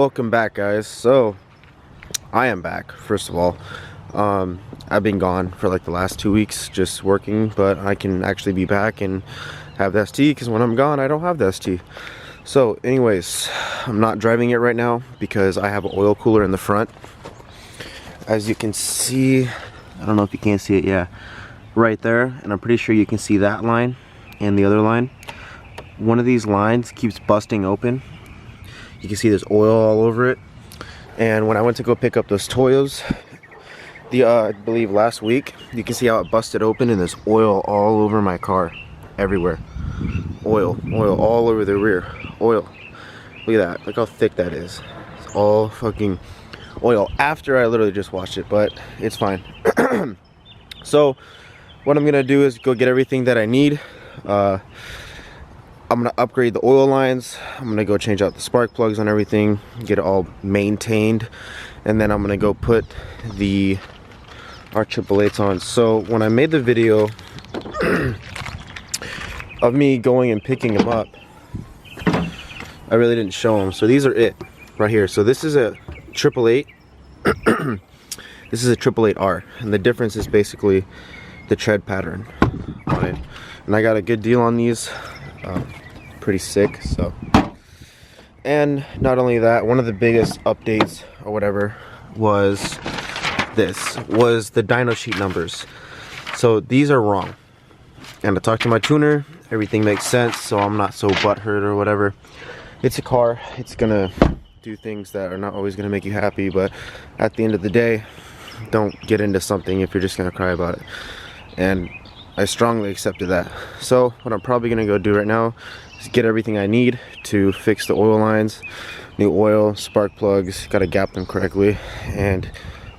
welcome back, guys. So I am back. First of all, I've been gone for like the last 2 weeks just working, but I can actually be back and have the ST, because when I'm gone I don't have the ST. So anyways, I'm not driving it right now because I have an oil cooler in the front. As you can see, I don't know if you can see it, yeah, right there, and I'm pretty sure you can see that line and the other line. One of these lines keeps busting open. You can see there's oil all over it. And when I went to go pick up those Toyos, I believe last week, you can see how it busted open and there's oil all over my car, everywhere. Oil all over the rear, oil. Look at that, look how thick that is. It's all fucking oil after I literally just washed it, but it's fine. So what I'm gonna do is go get everything that I need. I'm gonna upgrade the oil lines. I'm gonna go change out the spark plugs on everything, get it all maintained, and then I'm gonna go put the r888r's on. So when I made the video of me going and picking them up, I really didn't show them. So these are it right here. So this is a 888. This is a 888R, and the difference is basically the tread pattern on it. And I got a good deal on these. Pretty sick. So, and not only that, one of the biggest updates or whatever was the dyno sheet numbers. So these are wrong, and I talked to my tuner, everything makes sense, so I'm not so butthurt or whatever. It's a car, it's gonna do things that are not always gonna make you happy, but at the end of the day, don't get into something if you're just gonna cry about it. And I strongly accepted that. So what I'm probably gonna go do right now is get everything I need to fix the oil lines, new oil, spark plugs, gotta gap them correctly. And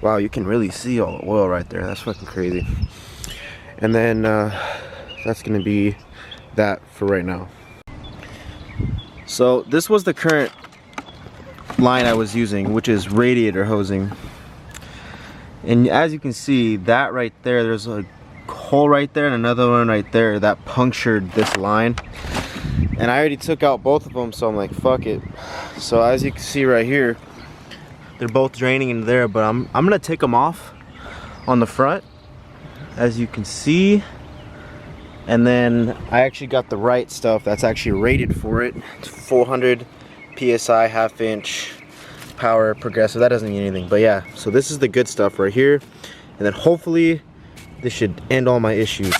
wow, you can really see all the oil right there. That's fucking crazy. And then that's gonna be that for right now. So this was the current line I was using, which is radiator hosing. And as you can see, that right there, there's a hole right there and another one right there that punctured this line, and I already took out both of them, so I'm like, fuck it. So as you can see right here, they're both draining in there, but I'm gonna take them off on the front, as you can see. And then I actually got the right stuff that's actually rated for it. It's 400 psi, half-inch power, progressive. That doesn't mean anything, but yeah, so this is the good stuff right here. And then hopefully this should end all my issues.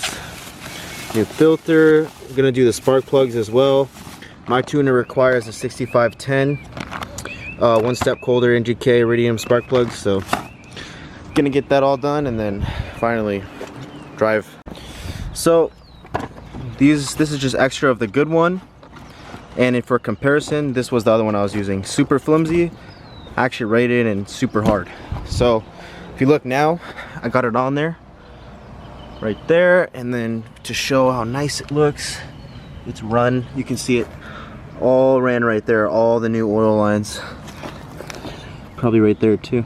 New filter. I'm gonna do the spark plugs as well. My tuner requires a 6510 one step colder NGK iridium spark plugs, so gonna get that all done and then finally drive. So this is just extra of the good one, and for comparison, this was the other one I was using. Super flimsy, actually rated, and super hard. So if you look now, I got it on there right there, and then to show how nice it looks, it's run. You can see it all ran right there, all the new oil lines. Probably right there too.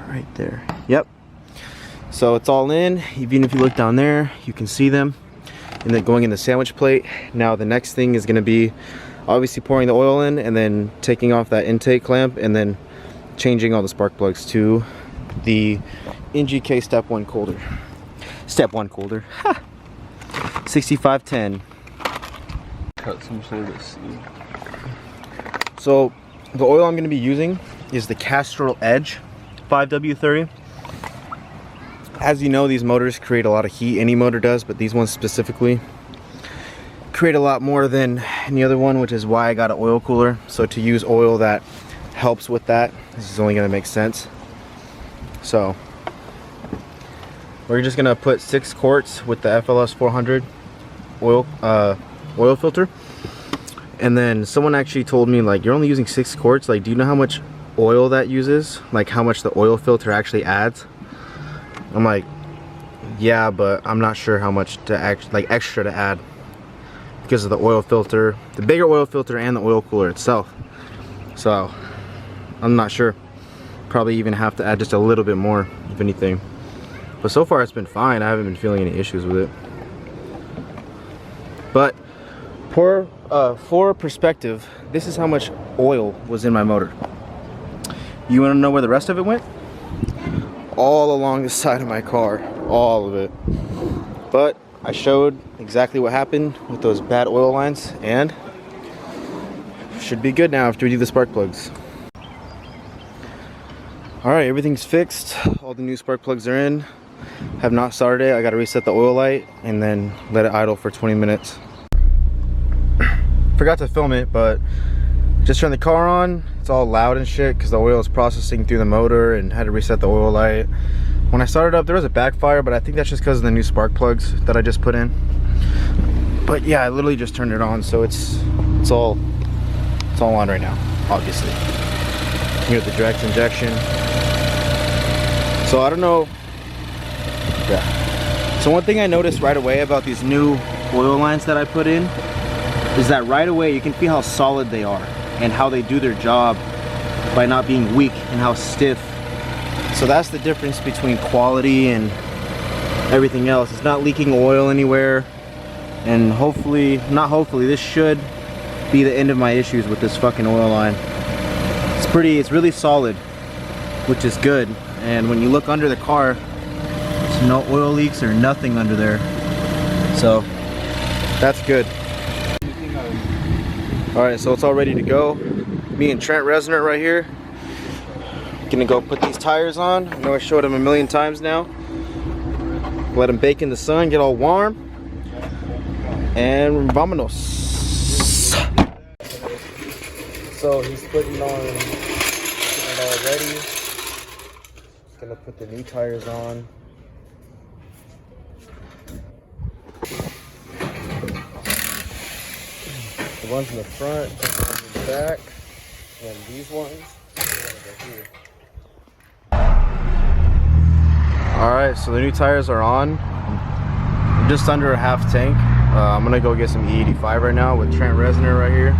Right there. Yep. So it's all in. Even if you look down there, you can see them. And then going in the sandwich plate. Now the next thing is going to be obviously pouring the oil in and then taking off that intake clamp and then changing all the spark plugs to the NGK step 1 colder. Step 1 colder. Ha! 6510. Cut some sort of seed. So the oil I'm going to be using is the Castrol Edge 5W30. As you know, these motors create a lot of heat. Any motor does, but these ones specifically create a lot more than any other one, which is why I got an oil cooler. So to use oil that helps with that, this is only going to make sense. So we're just gonna put 6 quarts with the FLS 400 oil filter. And then someone actually told me, like, you're only using 6 quarts. Like, do you know how much oil that uses? Like, how much the oil filter actually adds? I'm like, yeah, but I'm not sure how much to extra to add because of the oil filter, the bigger oil filter, and the oil cooler itself. So I'm not sure. Probably even have to add just a little bit more, if anything. But so far it's been fine. I haven't been feeling any issues with it. But pour For perspective, this is how much oil was in my motor. You want to know where the rest of it went? All along the side of my car, all of it. But I showed exactly what happened with those bad oil lines, and should be good now after we do the spark plugs. Alright, everything's fixed. All the new spark plugs are in. Have not started it. I gotta reset the oil light and then let it idle for 20 minutes. Forgot to film it, but just turned the car on. It's all loud and shit because the oil is processing through the motor, and had to reset the oil light. When I started up, there was a backfire, but I think that's just because of the new spark plugs that I just put in. But yeah, I literally just turned it on, so it's all on right now, obviously. Here the direct injection. So I don't know. Yeah. So one thing I noticed right away about these new oil lines that I put in is that right away you can feel how solid they are and how they do their job by not being weak and how stiff. So that's the difference between quality and everything else. It's not leaking oil anywhere, and hopefully, not hopefully, this should be the end of my issues with this fucking oil line. It's really solid, which is good. And when you look under the car, there's no oil leaks or nothing under there. So that's good. Alright, so it's all ready to go. Me and Trent Reznor right here. Gonna go put these tires on. I know I showed them a million times now. Let them bake in the sun, get all warm. And vámonos. So he's putting it all ready. Gonna put the new tires on. The ones in the front, the ones in the back, and these ones. Alright, so the new tires are on. I'm just under a half tank. I'm gonna go get some E85 right now with Trent Reznor right here.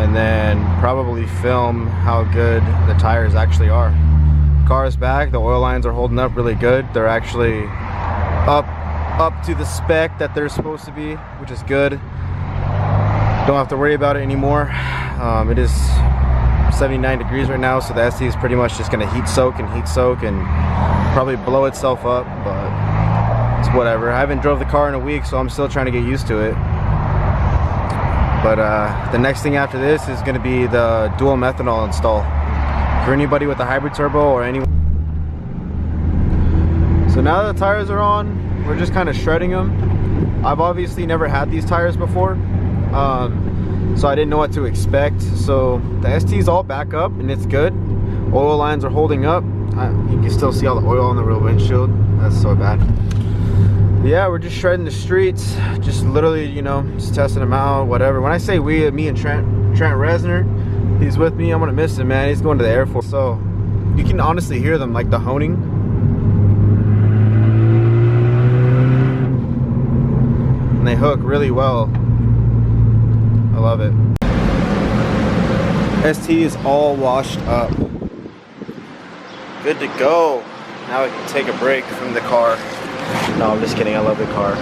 And then probably film how good the tires actually are. Car is back, the oil lines are holding up really good. They're actually up to the spec that they're supposed to be, which is good. Don't have to worry about it anymore. It is 79 degrees right now, so the ST is pretty much just gonna heat soak and probably blow itself up, but it's whatever. I haven't drove the car in a week, so I'm still trying to get used to it. But the next thing after this is gonna be the dual methanol install for anybody with a hybrid turbo or anyone. So now that the tires are on, we're just kind of shredding them. I've obviously never had these tires before, so I didn't know what to expect. So the ST is all back up and it's good. Oil lines are holding up. You can still see all the oil on the rear windshield. That's so bad. But yeah, we're just shredding the streets, just literally, you know, just testing them out, whatever. When I say we, me and Trent Reznor, he's with me. I'm gonna miss him, man. He's going to the Air Force, so you can honestly hear them, like the honing. And they hook really well. I love it. ST is all washed up. Good to go. Now I can take a break from the car. No, I'm just kidding. I love the car.